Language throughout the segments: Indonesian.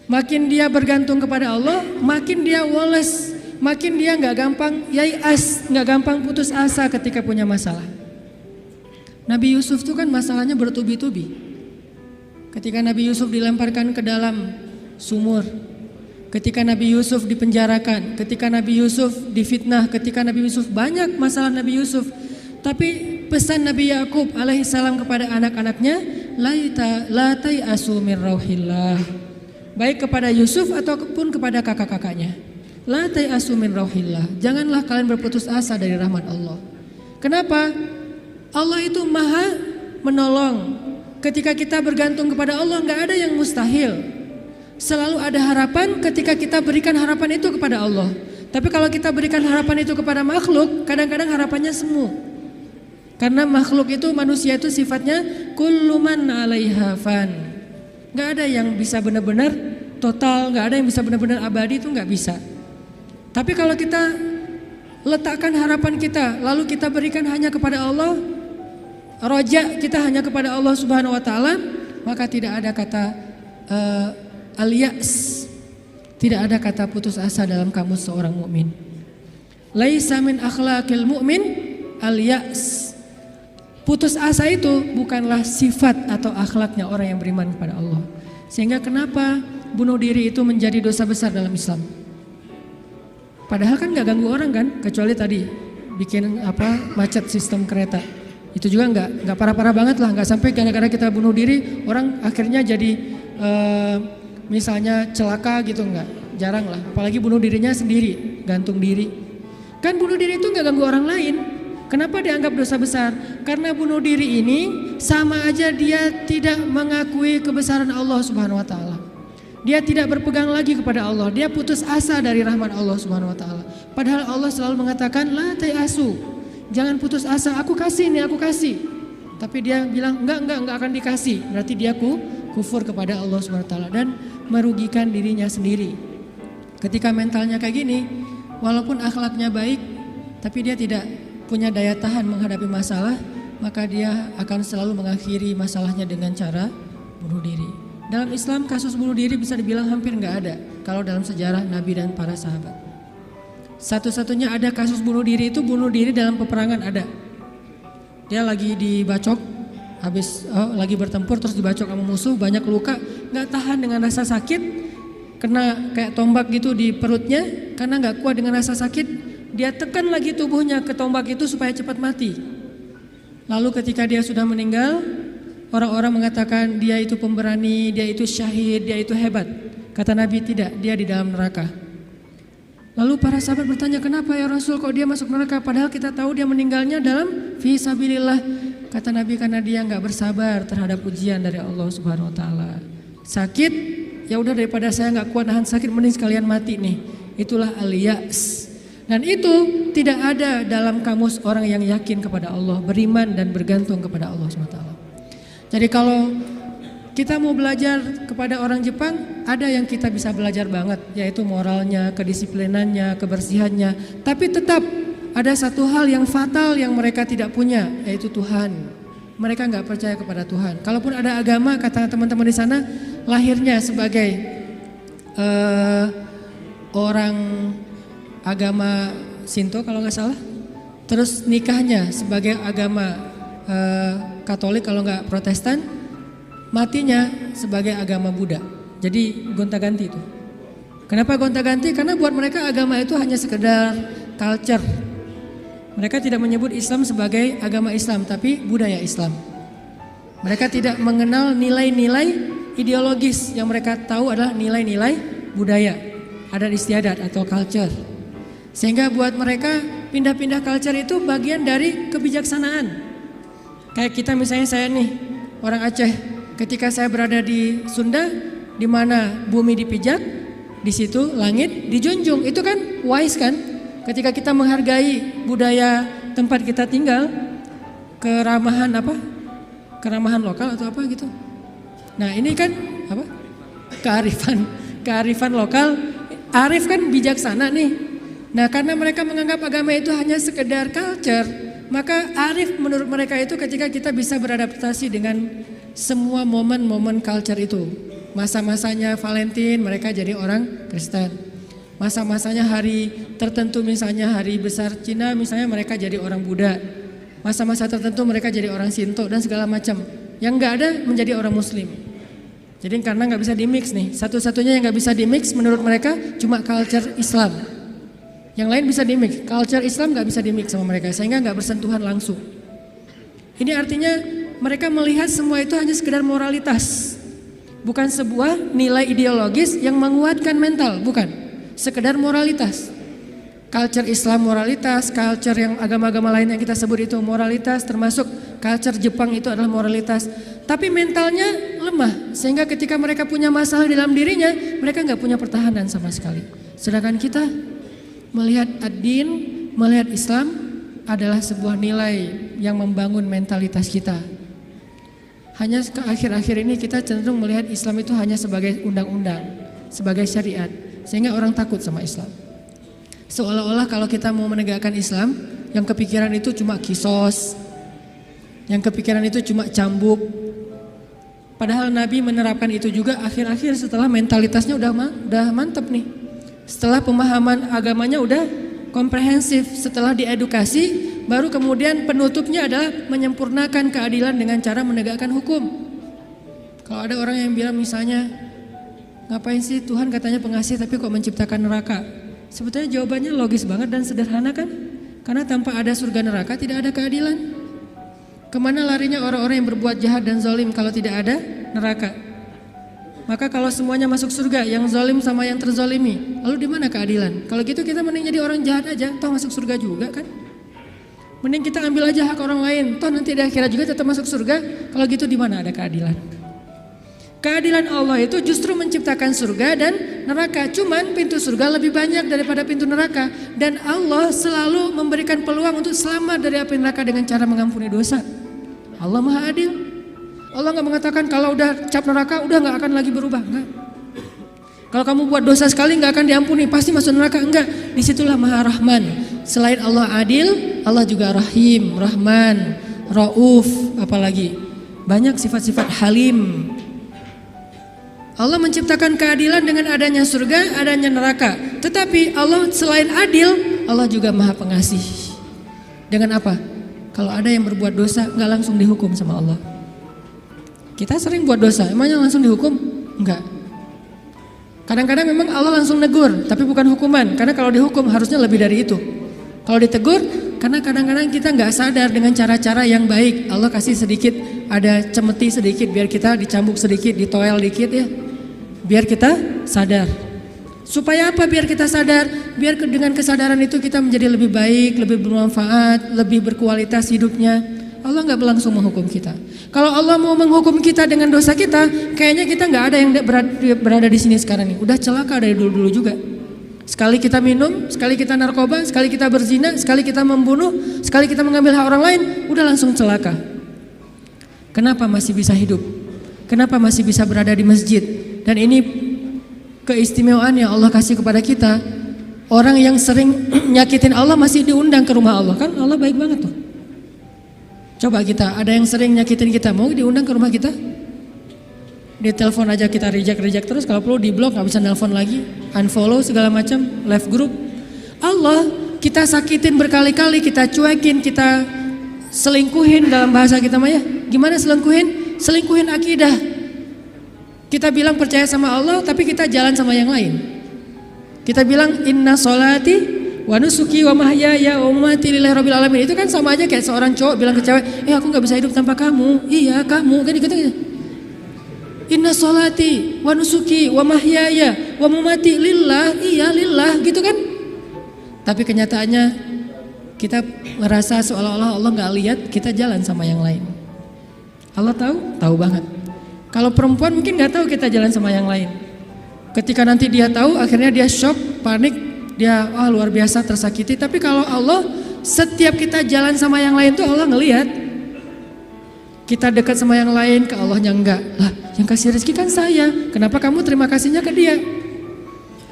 Makin dia bergantung kepada Allah, makin dia woles, makin dia nggak gampang yai'as, nggak gampang putus asa ketika punya masalah. Nabi Yusuf itu kan masalahnya bertubi-tubi. Ketika Nabi Yusuf dilemparkan ke dalam sumur, ketika Nabi Yusuf dipenjarakan, ketika Nabi Yusuf difitnah, ketika Nabi Yusuf banyak masalah Nabi Yusuf. Tapi pesan Nabi Yakub alaihissalam kepada anak-anaknya, la tai'asu min rauhillah. Baik kepada Yusuf ataupun kepada kakak-kakaknya. La tai'asu min rauhillah. Janganlah kalian berputus asa dari rahmat Allah. Kenapa? Allah itu maha menolong. Ketika kita bergantung kepada Allah, nggak ada yang mustahil. Selalu ada harapan ketika kita berikan harapan itu kepada Allah. Tapi kalau kita berikan harapan itu kepada makhluk, kadang-kadang harapannya semu. Karena makhluk itu, manusia itu sifatnya kullu man 'alaiha fan. Nggak ada yang bisa benar-benar total, nggak ada yang bisa benar-benar abadi, itu nggak bisa. Tapi kalau kita letakkan harapan kita, lalu kita berikan hanya kepada Allah, roja kita hanya kepada Allah Subhanahu Wa Taala, maka tidak ada kata al-ya's, tidak ada kata putus asa dalam kamus seorang mukmin. Laisa min akhlaqil mu'min al-ya's. Putus asa itu bukanlah sifat atau akhlaknya orang yang beriman kepada Allah. Sehingga kenapa bunuh diri itu menjadi dosa besar dalam Islam? Padahal kan nggak ganggu orang kan, kecuali tadi bikin macet sistem kereta. Itu juga nggak parah-parah banget lah, nggak sampai gara-gara kita bunuh diri orang akhirnya jadi misalnya celaka gitu, nggak, jarang lah. Apalagi bunuh dirinya sendiri, gantung diri. Kan bunuh diri itu nggak ganggu orang lain. Kenapa dianggap dosa besar? Karena bunuh diri ini sama aja dia tidak mengakui kebesaran Allah Subhanahu Wa Taala. Dia tidak berpegang lagi kepada Allah. Dia putus asa dari rahmat Allah Subhanahu Wa Taala. Padahal Allah selalu mengatakan la tai'asu, jangan putus asa. Aku kasih nih, aku kasih. Tapi dia bilang enggak akan dikasih. Berarti dia kufur kepada Allah Subhanahu Wa Taala dan merugikan dirinya sendiri. Ketika mentalnya kayak gini, walaupun akhlaknya baik, tapi dia tidak punya daya tahan menghadapi masalah, maka dia akan selalu mengakhiri masalahnya dengan cara bunuh diri. Dalam Islam kasus bunuh diri bisa dibilang hampir nggak ada kalau dalam sejarah Nabi dan para sahabat. Satu-satunya ada kasus bunuh diri itu bunuh diri dalam peperangan ada. Dia lagi dibacok, lagi bertempur terus dibacok sama musuh, banyak luka, nggak tahan dengan rasa sakit, kena kayak tombak gitu di perutnya, karena nggak kuat dengan rasa sakit. Dia tekan lagi tubuhnya ke tombak itu supaya cepat mati. Lalu ketika dia sudah meninggal, orang-orang mengatakan dia itu pemberani, dia itu syahid, dia itu hebat. Kata Nabi tidak, dia di dalam neraka. Lalu para sahabat bertanya, kenapa ya Rasul kok dia masuk neraka? Padahal kita tahu dia meninggalnya dalam fi sabilillah. Kata Nabi karena dia nggak bersabar terhadap ujian dari Allah Subhanahu Wa Taala. Sakit, ya udah daripada saya nggak kuat nahan sakit, mending sekalian mati nih. Itulah al-ya's. Dan itu tidak ada dalam kamus orang yang yakin kepada Allah, beriman dan bergantung kepada Allah SWT. Jadi kalau kita mau belajar kepada orang Jepang, ada yang kita bisa belajar banget, yaitu moralnya, kedisiplinannya, kebersihannya. Tapi tetap ada satu hal yang fatal yang mereka tidak punya, yaitu Tuhan. Mereka nggak percaya kepada Tuhan. Kalaupun ada agama, kata teman-teman di sana, lahirnya sebagai orang agama Shinto kalau nggak salah, terus nikahnya sebagai agama Katolik kalau nggak Protestan, matinya sebagai agama Buddha. Jadi gonta-ganti itu. Kenapa gonta-ganti? Karena buat mereka agama itu hanya sekedar culture. Mereka tidak menyebut Islam sebagai agama Islam, tapi budaya Islam. Mereka tidak mengenal nilai-nilai ideologis, yang mereka tahu adalah nilai-nilai budaya, adat istiadat atau culture. Sehingga buat mereka pindah-pindah culture itu bagian dari kebijaksanaan. Kayak kita misalnya, saya nih orang Aceh, ketika saya berada di Sunda, di mana bumi dipijak, di situ langit dijunjung. Itu kan wise kan? Ketika kita menghargai budaya tempat kita tinggal, keramahan keramahan lokal atau apa gitu. Nah ini kan apa? Kearifan lokal. Arif kan bijaksana nih. Nah karena mereka menganggap agama itu hanya sekedar culture, maka arif menurut mereka itu ketika kita bisa beradaptasi dengan semua momen-momen culture itu. Masa-masanya Valentine mereka jadi orang Kristen. Masa-masanya hari tertentu misalnya hari besar Cina misalnya mereka jadi orang Buddha. Masa-masa tertentu mereka jadi orang Shinto dan segala macam. Yang nggak ada menjadi orang Muslim. Jadi karena nggak bisa dimix nih. Satu-satunya yang nggak bisa dimix menurut mereka cuma culture Islam. Yang lain bisa dimix. Culture Islam nggak bisa dimix sama mereka sehingga nggak bersentuhan langsung. Ini artinya mereka melihat semua itu hanya sekedar moralitas. Bukan sebuah nilai ideologis yang menguatkan mental, bukan. Sekedar moralitas. Culture Islam moralitas, culture yang agama-agama lain yang kita sebut itu moralitas, termasuk culture Jepang itu adalah moralitas. Tapi mentalnya lemah, sehingga ketika mereka punya masalah di dalam dirinya, mereka nggak punya pertahanan sama sekali. Sedangkan kita melihat ad-din, melihat Islam adalah sebuah nilai yang membangun mentalitas kita. Hanya ke akhir-akhir ini kita cenderung melihat Islam itu hanya sebagai undang-undang, sebagai syariat, sehingga orang takut sama Islam. Seolah-olah kalau kita mau menegakkan Islam, yang kepikiran itu cuma kisos, yang kepikiran itu cuma cambuk. Padahal Nabi menerapkan itu juga akhir-akhir setelah mentalitasnya udah mantep nih. Setelah pemahaman agamanya udah komprehensif, setelah diedukasi, baru kemudian penutupnya adalah menyempurnakan keadilan dengan cara menegakkan hukum. Kalau ada orang yang bilang misalnya, ngapain sih Tuhan katanya pengasih tapi kok menciptakan neraka? Sebetulnya jawabannya logis banget dan sederhana kan? Karena tanpa ada surga neraka tidak ada keadilan. Kemana larinya orang-orang yang berbuat jahat dan zalim kalau tidak ada neraka? Maka kalau semuanya masuk surga, yang zalim sama yang terzalimi, lalu di mana keadilan? Kalau gitu kita mending jadi orang jahat aja, toh masuk surga juga kan? Mending kita ambil aja hak orang lain, toh nanti di akhirat juga tetap masuk surga. Kalau gitu di mana ada keadilan? Keadilan Allah itu justru menciptakan surga dan neraka. Cuman pintu surga lebih banyak daripada pintu neraka. Dan Allah selalu memberikan peluang untuk selamat dari api neraka dengan cara mengampuni dosa. Allah Maha Adil. Allah nggak mengatakan kalau udah cap neraka udah nggak akan lagi berubah, enggak. Kalau kamu buat dosa sekali nggak akan diampuni, pasti masuk neraka, enggak. Disitulah Maha Rahman. Selain Allah adil, Allah juga Rahim, Rahman, Rauf, apalagi banyak sifat-sifat Halim. Allah menciptakan keadilan dengan adanya surga, adanya neraka. Tetapi Allah selain adil, Allah juga Maha Pengasih. Dengan apa? Kalau ada yang berbuat dosa nggak langsung dihukum sama Allah. Kita sering buat dosa, emangnya langsung dihukum? Enggak. Kadang-kadang memang Allah langsung negur, tapi bukan hukuman. Karena kalau dihukum harusnya lebih dari itu. Kalau ditegur, karena kadang-kadang kita nggak sadar dengan cara-cara yang baik. Allah kasih sedikit, ada cemeti sedikit biar kita dicambuk sedikit, ditoel dikit ya. Biar kita sadar. Supaya apa? Biar kita sadar. Biar dengan kesadaran itu kita menjadi lebih baik, lebih bermanfaat, lebih berkualitas hidupnya. Allah nggak langsung menghukum kita. Kalau Allah mau menghukum kita dengan dosa kita, kayaknya kita nggak ada yang berada di sini sekarang nih. Udah celaka dari dulu-dulu juga. Sekali kita minum, sekali kita narkoba, sekali kita berzina, sekali kita membunuh, sekali kita mengambil hak orang lain, udah langsung celaka. Kenapa masih bisa hidup? Kenapa masih bisa berada di masjid? Dan ini keistimewaan yang Allah kasih kepada kita. Orang yang sering nyakitin Allah masih diundang ke rumah Allah, kan Allah baik banget tuh. Coba kita, ada yang sering nyakitin kita, mau diundang ke rumah kita? Di telepon aja kita reject terus, kalau perlu di blok, gak bisa nelpon lagi, unfollow segala macam, left group. Allah kita sakitin berkali-kali, kita cuekin, kita selingkuhin dalam bahasa kita mah ya. Gimana selingkuhin? Selingkuhin akidah. Kita bilang percaya sama Allah, tapi kita jalan sama yang lain. Kita bilang inna sholati wa nusuki wa mahyaya wa mamati lillahi rabbil alamin. Itu kan sama aja kayak seorang cowok bilang ke cewek, aku gak bisa hidup tanpa kamu. Iya kamu, kan gitu. Inna sholati wa nusuki wa mahyaya wa mamati lillah. Iya lillah gitu kan. Tapi kenyataannya kita merasa seolah-olah Allah gak lihat, kita jalan sama yang lain. Allah tahu? Tahu banget. Kalau perempuan mungkin gak tahu kita jalan sama yang lain. Ketika nanti dia tahu, akhirnya dia shock, panik, dia luar biasa tersakiti. Tapi kalau Allah, setiap kita jalan sama yang lain tuh Allah ngelihat. Kita dekat sama yang lain, ke Allahnya enggak. Lah, yang kasih rezeki kan saya. Kenapa kamu terima kasihnya ke dia?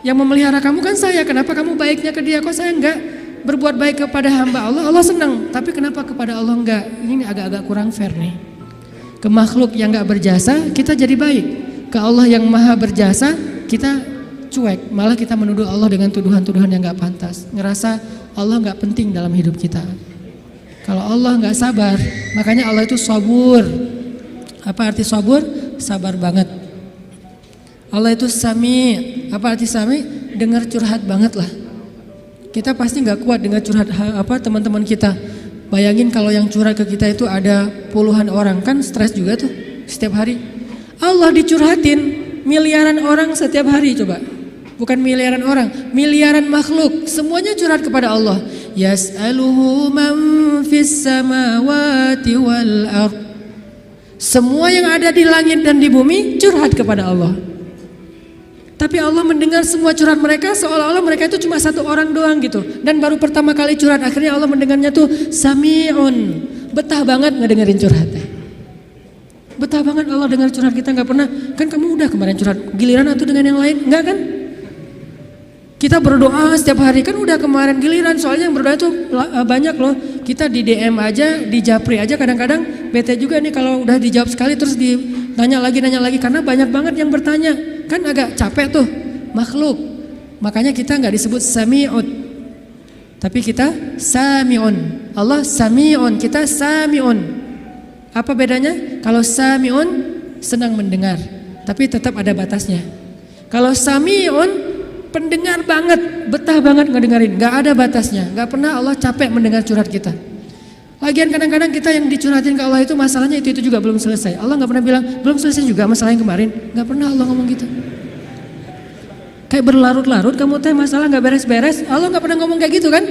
Yang memelihara kamu kan saya. Kenapa kamu baiknya ke dia? Kok saya enggak berbuat baik kepada hamba Allah? Allah senang. Tapi kenapa kepada Allah enggak? Ini agak-agak kurang fair nih. Ke makhluk yang enggak berjasa, kita jadi baik. ke Allah yang maha berjasa, kita cuek, malah kita menuduh Allah dengan tuduhan-tuduhan yang gak pantas, ngerasa Allah gak penting dalam hidup kita. Kalau Allah gak sabar, makanya Allah itu sabur. Apa arti sabur? Sabar banget. Allah itu sami. Apa arti sami? Dengar curhat banget lah. Kita pasti gak kuat dengar curhat teman-teman kita. Bayangin kalau yang curhat ke kita itu ada puluhan orang, kan stres juga tuh setiap hari. Allah dicurhatin miliaran orang setiap hari, coba. Bukan miliaran orang, miliaran makhluk, semuanya curhat kepada Allah. Yas'aluhu man fis samawati wal ard. Semua yang ada di langit dan di bumi curhat kepada Allah. Tapi Allah mendengar semua curhat mereka seolah-olah mereka itu cuma satu orang doang gitu. Dan baru pertama kali curhat, akhirnya Allah mendengarnya tuh sami'un. Betah banget ngedengerin curhatnya. Betah banget Allah dengar curhat kita, gak pernah. Kan kamu udah kemarin curhat, giliran atau dengan yang lain? Enggak kan? Kita berdoa setiap hari, kan udah kemarin giliran. Soalnya yang berdoa itu banyak loh. Kita di DM aja, di japri aja kadang-kadang bete juga nih kalau udah dijawab sekali terus nanya lagi. Karena banyak banget yang bertanya. Kan agak capek tuh makhluk. Makanya kita gak disebut sami'ud, tapi kita sami'un. Allah sami'un, kita sami'un. Apa bedanya? Kalau sami'un senang mendengar, tapi tetap ada batasnya. Kalau sami'un pendengar banget, betah banget ngedengerin, gak ada batasnya. Gak pernah Allah capek mendengar curhat kita. Lagian kadang-kadang kita yang dicurhatin ke Allah itu masalahnya itu juga belum selesai. Allah gak pernah bilang belum selesai juga masalah yang kemarin. Gak pernah Allah ngomong gitu. Kayak berlarut-larut kamu teh masalah gak beres-beres. Allah gak pernah ngomong kayak gitu kan.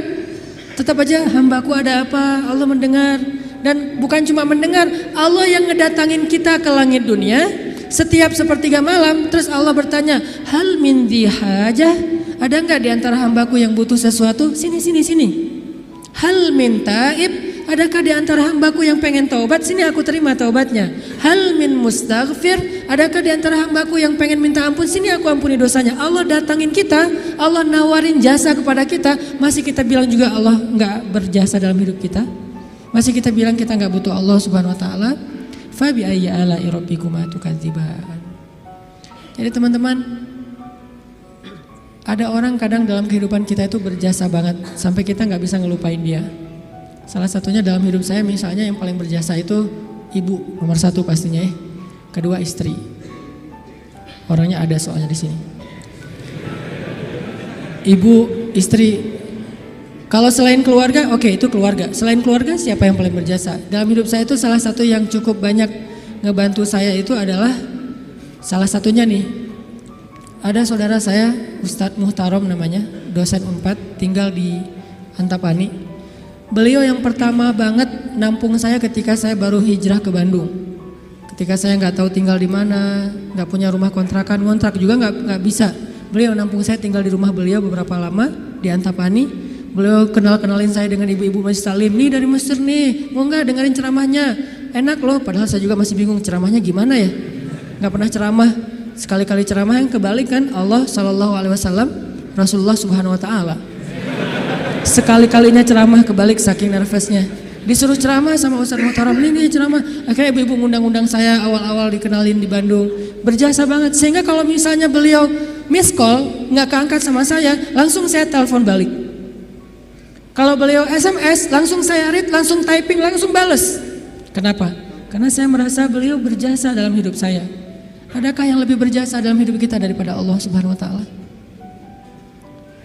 Tetap aja hambaku ada apa, Allah mendengar. Dan bukan cuma mendengar, Allah yang ngedatangin kita ke langit dunia setiap sepertiga malam. Terus Allah bertanya, hal min dihajah, ada gak diantara hambaku yang butuh sesuatu? Sini. Hal min taib, adakah di antara hambaku yang pengen taubat? Sini aku terima taubatnya. Hal min mustaghfir, adakah di antara hambaku yang pengen minta ampun? Sini aku ampuni dosanya. Allah datangin kita, Allah nawarin jasa kepada kita. Masih kita bilang juga Allah gak berjasa dalam hidup kita? Masih kita bilang kita gak butuh Allah subhanahu wa ta'ala? Fa bi ayyi ala'i rabbikuma tukadziban. Jadi teman-teman, ada orang kadang dalam kehidupan kita itu berjasa banget sampai kita gak bisa ngelupain dia. Salah satunya dalam hidup saya misalnya yang paling berjasa itu ibu nomor satu pastinya ya. Kedua istri. Orangnya ada soalnya di sini. Ibu, istri. Kalau selain keluarga, oke, itu keluarga. Selain keluarga siapa yang paling berjasa? Dalam hidup saya itu salah satu yang cukup banyak ngebantu saya itu adalah salah satunya nih. Ada saudara saya Ustadz Muhtarom namanya, dosen Unpad, tinggal di Antapani. Beliau yang pertama banget nampung saya ketika saya baru hijrah ke Bandung. Ketika saya nggak tahu tinggal di mana, nggak punya rumah kontrakan, ngontrak juga nggak bisa. Beliau nampung saya tinggal di rumah beliau beberapa lama di Antapani. Beliau kenalin saya dengan ibu-ibu masjid Salim. Nih dari Mesir nih, mau nggak dengerin ceramahnya? Enak loh. Padahal saya juga masih bingung ceramahnya gimana ya. Nggak pernah ceramah. Sekali-kali ceramah yang kebalik kan Allah Shallallahu Alaihi Wasallam, Rasulullah Subhanahu Wa Taala. Sekali-kalinya ceramah kebalik saking nervousnya. Disuruh ceramah sama Ustadz Muhtaram, nih ceramah. Akhirnya ibu-ibu ngundang-undang saya awal-awal dikenalin di Bandung. Berjasa banget. Sehingga kalau misalnya beliau miss call nggak keangkat sama saya, langsung saya telepon balik. Kalau beliau SMS, langsung saya read, langsung typing, langsung bales. Kenapa? Karena saya merasa beliau berjasa dalam hidup saya. Adakah yang lebih berjasa dalam hidup kita daripada Allah Subhanahu Wa Taala?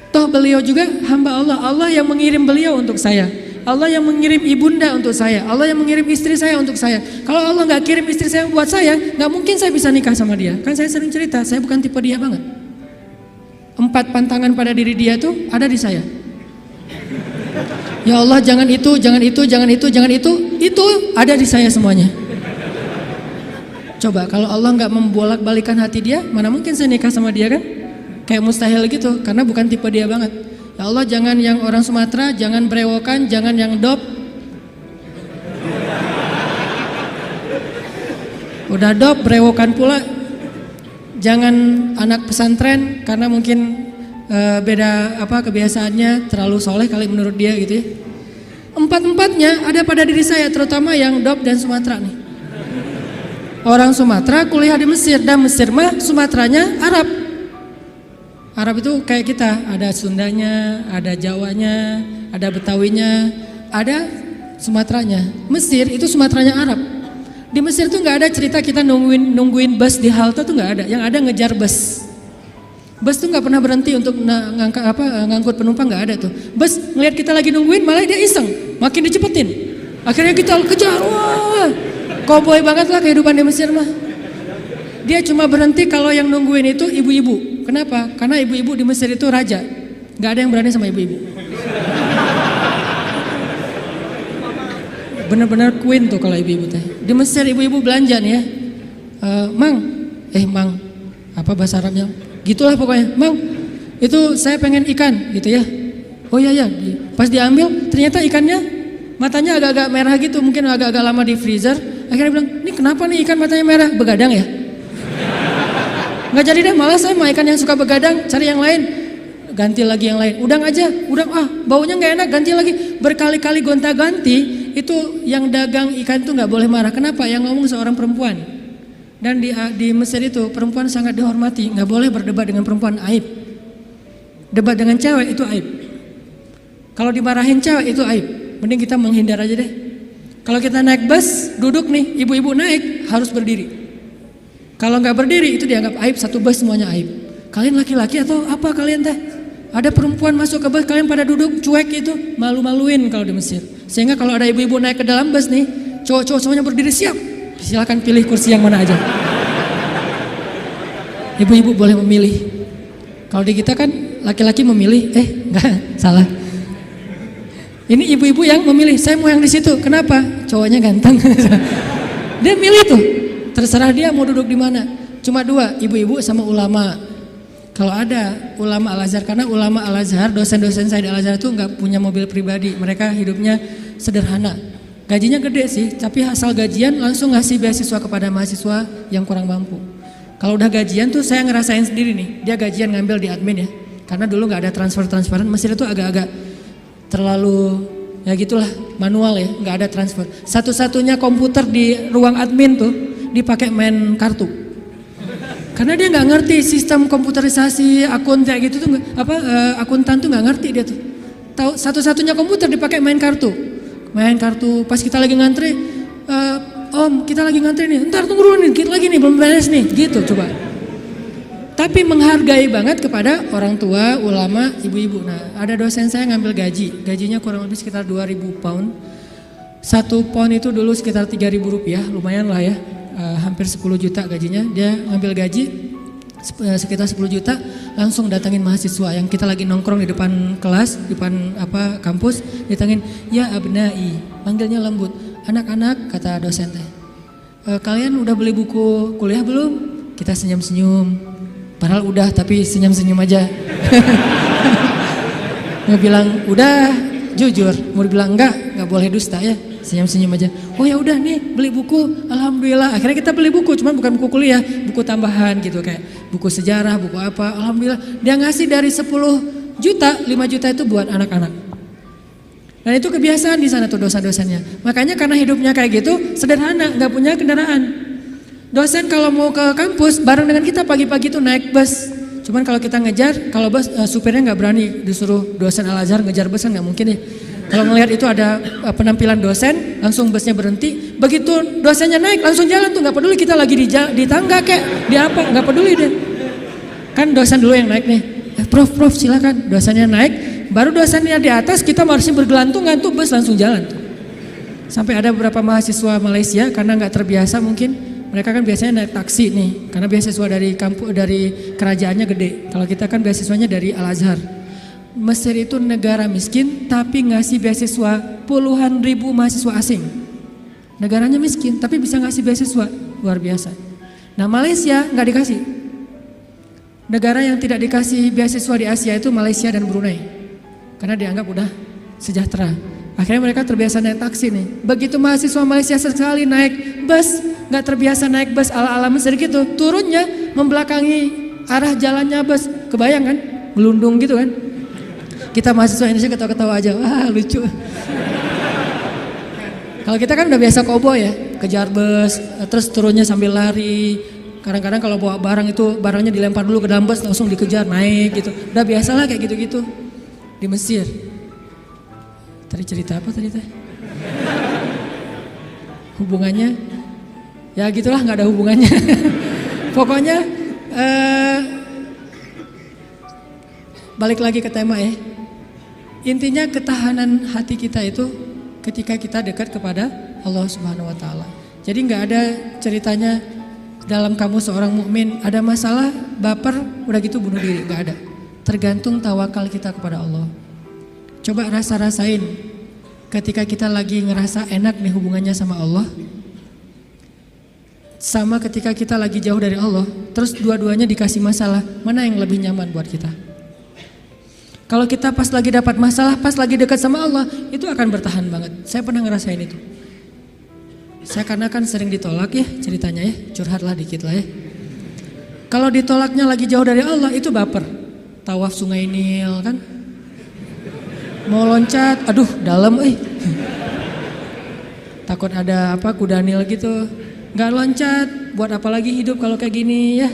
Toh beliau juga hamba Allah. Allah yang mengirim beliau untuk saya. Allah yang mengirim ibunda untuk saya. Allah yang mengirim istri saya untuk saya. Kalau Allah nggak kirim istri saya buat saya, nggak mungkin saya bisa nikah sama dia. Kan saya sering cerita, saya bukan tipe dia banget. 4 pantangan pada diri dia tuh ada di saya. Ya Allah, jangan itu, jangan itu, jangan itu, jangan itu ada di saya semuanya. Coba kalau Allah nggak membolak-balikan hati dia, mana mungkin saya nikah sama dia kan? Kayak mustahil gitu, karena bukan tipe dia banget. Ya Allah, jangan yang orang Sumatera, jangan brewokan, jangan yang dop. Udah dop, brewokan pula. Jangan anak pesantren, karena mungkin beda kebiasaannya, terlalu soleh kali menurut dia gitu ya. 4-4-nya ada pada diri saya, terutama yang dop dan Sumatera nih. Orang Sumatera kuliah di Mesir, dan Mesir mah Sumateranya Arab. Arab itu kayak kita, ada Sundanya, ada Jawanya, ada Betawinya, ada Sumateranya. Mesir itu Sumateranya Arab. Di Mesir tuh nggak ada cerita kita nungguin bus di halte tuh nggak ada. Yang ada ngejar bus. Bus tuh nggak pernah berhenti untuk ngangkut penumpang, nggak ada tuh. Bus ngeliat kita lagi nungguin malah dia iseng, makin dicepetin. Akhirnya kita kejar, wah, cowboy banget lah kehidupan di Mesir mah. Dia cuma berhenti kalau yang nungguin itu ibu-ibu. Kenapa? Karena ibu-ibu di Mesir itu raja, nggak ada yang berani sama ibu-ibu. Bener-bener queen tuh kalau ibu-ibu teh. Di Mesir ibu-ibu belanja nih ya, mang, apa bahasa Arabnya? Gitulah pokoknya, mang, itu saya pengen ikan gitu ya. Oh iya ya, pas diambil ternyata ikannya matanya agak-agak merah gitu, mungkin agak-agak lama di freezer. Akhirnya bilang, ini kenapa nih ikan matanya merah? Begadang ya? Nggak jadi deh, malah saya mau ikan yang suka begadang, cari yang lain. Ganti lagi yang lain, udang aja, udang baunya nggak enak, ganti lagi. Berkali-kali gonta-ganti, itu yang dagang ikan itu nggak boleh marah. Kenapa? Yang ngomong seorang perempuan. Dan di Mesir itu perempuan sangat dihormati, nggak boleh berdebat dengan perempuan, aib. Debat dengan cewek itu aib. Kalau dimarahin cewek itu aib, mending kita menghindar aja deh. Kalau kita naik bus, duduk nih, ibu-ibu naik harus berdiri. Kalau nggak berdiri itu dianggap aib, satu bus semuanya aib. Kalian laki-laki atau apa kalian teh? Ada perempuan masuk ke bus, kalian pada duduk cuek itu, malu-maluin kalau di Mesir. Sehingga kalau ada ibu-ibu naik ke dalam bus nih, cowok-cowok semuanya berdiri siap. Silakan pilih kursi yang mana aja. Ibu-ibu boleh memilih. Kalau di kita kan laki-laki memilih, enggak, salah. Ini ibu-ibu yang memilih, saya mau yang di situ. Kenapa? Cowoknya ganteng. Dia milih tuh. Terserah dia mau duduk di mana. Cuma dua, ibu-ibu sama ulama. Kalau ada ulama Al-Azhar, karena ulama Al-Azhar, dosen-dosen saya di Al-Azhar itu nggak punya mobil pribadi. Mereka hidupnya sederhana. Gajinya gede sih, tapi asal gajian langsung ngasih beasiswa kepada mahasiswa yang kurang mampu. Kalau udah gajian tuh saya ngerasain sendiri nih, dia gajian ngambil di admin ya. Karena dulu nggak ada transferan, Mesir itu agak-agak terlalu ya gitulah, manual ya, nggak ada transfer. Satu-satunya komputer di ruang admin tuh dipakai main kartu. Karena dia nggak ngerti sistem komputerisasi akun kayak gitu tuh, akuntan tuh nggak ngerti dia tuh. Tahu satu-satunya komputer dipakai main kartu. Pas kita lagi ngantri, om kita lagi ngantri nih, ntar tunggu dulu nih, dikit lagi nih, belum beres nih, gitu coba. Tapi menghargai banget kepada orang tua, ulama, ibu-ibu. Nah ada dosen saya ngambil gajinya kurang lebih sekitar 2.000 pound. 1 pound itu dulu sekitar 3.000 rupiah, lumayan lah ya, hampir 10 juta gajinya. Dia ngambil gaji sekitar 10 juta, langsung datangin mahasiswa yang kita lagi nongkrong di depan kelas, di depan kampus, datangin, ya abnai, manggilnya lembut, anak-anak, kata dosen teh, kalian udah beli buku kuliah belum? Kita senyum-senyum, padahal udah tapi senyum-senyum aja. Mau bilang udah, jujur, mau bilang enggak boleh dusta ya. Senyum-senyum aja. Oh ya udah nih beli buku, alhamdulillah. Akhirnya kita beli buku, cuman bukan buku kuliah, buku tambahan gitu kayak buku sejarah, buku apa. Alhamdulillah. Dia ngasih dari 10 juta, 5 juta itu buat anak-anak. Dan itu kebiasaan di sana tuh dosen-dosennya. Makanya karena hidupnya kayak gitu, sederhana, nggak punya kendaraan. Dosen kalau mau ke kampus bareng dengan kita pagi-pagi tuh naik bus. Cuman kalau kita ngejar, kalau bus supirnya nggak berani disuruh dosen Al-Azhar ngejar bus kan nggak mungkin ya. Kalau ngelihat itu ada penampilan dosen, langsung busnya berhenti. Begitu dosennya naik, langsung jalan tuh, nggak peduli kita lagi di tangga kayak di apa, nggak peduli deh. Kan dosen dulu yang naik nih. Prof silakan. Dosennya naik, baru dosennya di atas, kita masih bergelantungan tuh, bus langsung jalan tuh. Sampai ada beberapa mahasiswa Malaysia karena nggak terbiasa mungkin, mereka kan biasanya naik taksi nih, karena beasiswa dari kerajaannya gede. Kalau kita kan beasiswanya dari Al-Azhar. Mesir itu negara miskin tapi ngasih beasiswa puluhan ribu mahasiswa asing. Negaranya miskin tapi bisa ngasih beasiswa, luar biasa. Nah Malaysia nggak dikasih. Negara yang tidak dikasih beasiswa di Asia itu Malaysia dan Brunei. Karena dianggap udah sejahtera. Akhirnya mereka terbiasa naik taksi nih. Begitu mahasiswa Malaysia sekali naik bus, nggak terbiasa naik bus ala-ala Mesir gitu. Turunnya membelakangi arah jalannya bus. Kebayang kan? Gelundung gitu kan? Kita mahasiswa Indonesia ketawa-ketawa aja, wah lucu. Kalau kita kan udah biasa koboi ya, kejar bus, terus turunnya sambil lari. Kadang-kadang kalau bawa barang itu barangnya dilempar dulu ke dalam bus langsung dikejar naik gitu. Udah biasalah kayak gitu-gitu di Mesir. Tadi cerita apa tadi teh? Hubungannya? Ya gitulah, nggak ada hubungannya. Pokoknya balik lagi ke tema ya. Intinya ketahanan hati kita itu ketika kita dekat kepada Allah Subhanahu wa taala. Jadi nggak ada ceritanya dalam kamu seorang mukmin ada masalah, baper, udah gitu bunuh diri, nggak ada. Tergantung tawakal kita kepada Allah. Coba rasain ketika kita lagi ngerasa enak nih hubungannya sama Allah, sama ketika kita lagi jauh dari Allah, terus dua-duanya dikasih masalah, mana yang lebih nyaman buat kita? Kalau kita pas lagi dapat masalah, pas lagi dekat sama Allah, itu akan bertahan banget. Saya pernah ngerasain itu. Saya karena kan sering ditolak ya ceritanya ya, curhatlah dikit lah ya. Kalau ditolaknya lagi jauh dari Allah, itu baper. Tawaf Sungai Nil kan, mau loncat, aduh dalam takut ada apa kuda Nil gitu, nggak loncat, buat apa lagi hidup kalau kayak gini ya.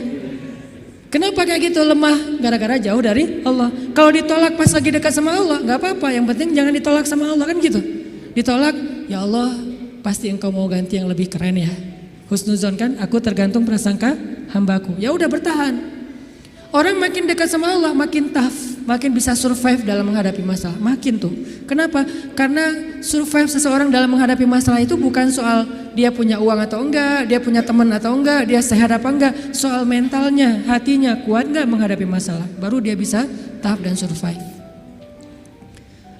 Kenapa kayak gitu? Lemah gara-gara jauh dari Allah. Kalau ditolak pas lagi dekat sama Allah, nggak apa-apa. Yang penting jangan ditolak sama Allah kan gitu. Ditolak, ya Allah pasti engkau mau ganti yang lebih keren ya. Husnuzon kan, aku tergantung prasangka hambaku. Ya udah bertahan. Orang makin dekat sama Allah makin tough, makin bisa survive dalam menghadapi masalah. Makin tuh. Kenapa? Karena survive seseorang dalam menghadapi masalah itu bukan soal dia punya uang atau enggak, dia punya teman atau enggak, dia sehat apa enggak. Soal mentalnya, hatinya kuat enggak menghadapi masalah. Baru dia bisa tough dan survive.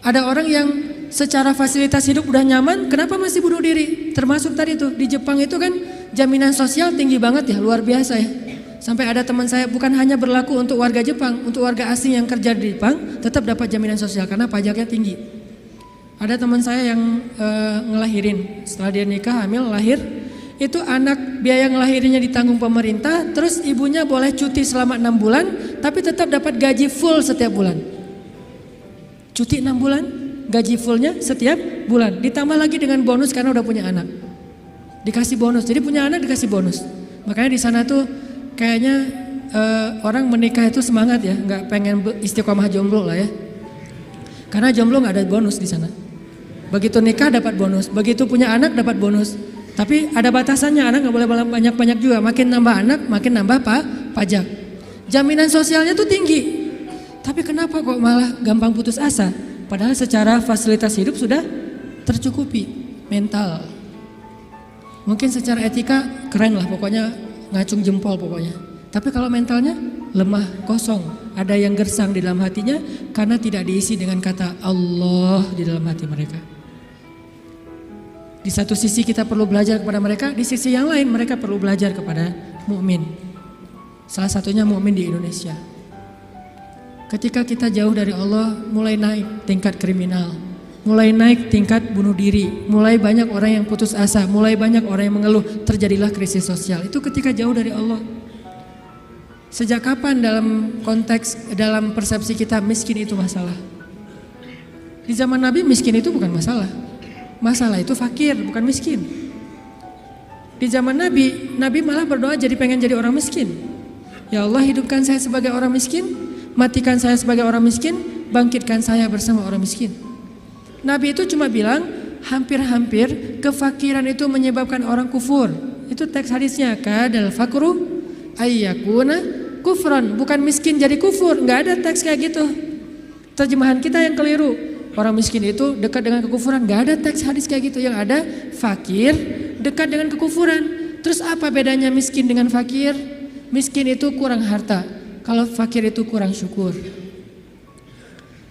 Ada orang yang secara fasilitas hidup udah nyaman, kenapa masih bunuh diri? Termasuk tadi tuh, di Jepang itu kan jaminan sosial tinggi banget ya, luar biasa ya. Sampai ada teman saya, bukan hanya berlaku untuk warga Jepang, untuk warga asing yang kerja di Jepang tetap dapat jaminan sosial karena pajaknya tinggi. Ada teman saya yang ngelahirin, setelah dia nikah, hamil, lahir, itu anak biaya ngelahirinya ditanggung pemerintah, terus ibunya boleh cuti selama 6 bulan, tapi tetap dapat gaji full setiap bulan. Cuti 6 bulan, gaji fullnya setiap bulan, ditambah lagi dengan bonus karena udah punya anak. Dikasih bonus, jadi punya anak dikasih bonus. Makanya di sana tuh kayaknya orang menikah itu semangat ya, nggak pengen istiqomah jomblo lah ya. Karena jomblo nggak ada bonus di sana. Begitu nikah dapat bonus, begitu punya anak dapat bonus. Tapi ada batasannya, anak nggak boleh banyak-banyak juga. Makin nambah anak, makin nambah pajak. Jaminan sosialnya tuh tinggi. Tapi kenapa kok malah gampang putus asa? Padahal secara fasilitas hidup sudah tercukupi. Mental. Mungkin secara etika keren lah, pokoknya ngacung jempol pokoknya. Tapi kalau mentalnya lemah, kosong. Ada yang gersang di dalam hatinya karena tidak diisi dengan kata Allah di dalam hati mereka. Di satu sisi kita perlu belajar kepada mereka, di sisi yang lain mereka perlu belajar kepada mukmin. Salah satunya mukmin di Indonesia. Ketika kita jauh dari Allah, mulai naik tingkat kriminal, mulai naik tingkat bunuh diri, mulai banyak orang yang putus asa, mulai banyak orang yang mengeluh, terjadilah krisis sosial. Itu ketika jauh dari Allah. Sejak kapan dalam konteks, dalam persepsi kita miskin itu masalah? Di zaman Nabi miskin itu bukan masalah. Masalah itu fakir, bukan miskin. Di zaman Nabi, Nabi malah berdoa jadi pengen jadi orang miskin. Ya Allah, hidupkan saya sebagai orang miskin, matikan saya sebagai orang miskin, bangkitkan saya bersama orang miskin. Nabi itu cuma bilang hampir-hampir kefakiran itu menyebabkan orang kufur. Itu teks hadisnya, kadal fakru ayyakuna kufran, bukan miskin jadi kufur. Nggak ada teks kayak gitu. Terjemahan kita yang keliru. Orang miskin itu dekat dengan kekufuran. Nggak ada teks hadis kayak gitu. Yang ada fakir dekat dengan kekufuran. Terus apa bedanya miskin dengan fakir? Miskin itu kurang harta, kalau fakir itu kurang syukur.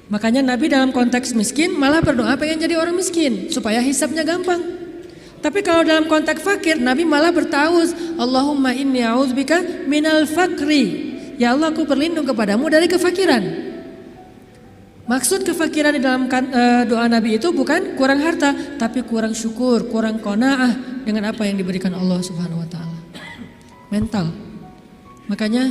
Makanya Nabi dalam konteks miskin malah berdoa pengen jadi orang miskin supaya hisabnya gampang. Tapi kalau dalam konteks fakir, Nabi malah bertauz, Allahumma inni a'udzubika minal fakri. Ya Allah, aku berlindung kepadamu dari kefakiran. Maksud kefakiran di dalam doa Nabi itu bukan kurang harta, tapi kurang syukur, kurang qanaah dengan apa yang diberikan Allah Subhanahu wa taala. Mental. Makanya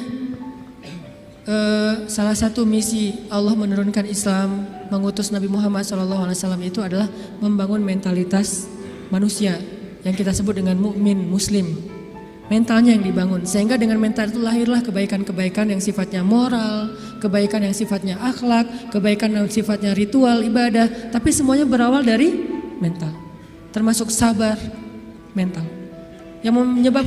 salah satu misi Allah menurunkan Islam, mengutus Nabi Muhammad SAW itu adalah membangun mentalitas manusia yang kita sebut dengan mukmin muslim. Mentalnya yang dibangun, sehingga dengan mental itu lahirlah kebaikan-kebaikan yang sifatnya moral, kebaikan yang sifatnya akhlak, kebaikan yang sifatnya ritual, ibadah, tapi semuanya berawal dari mental. Termasuk sabar mental. Yang menyebabkan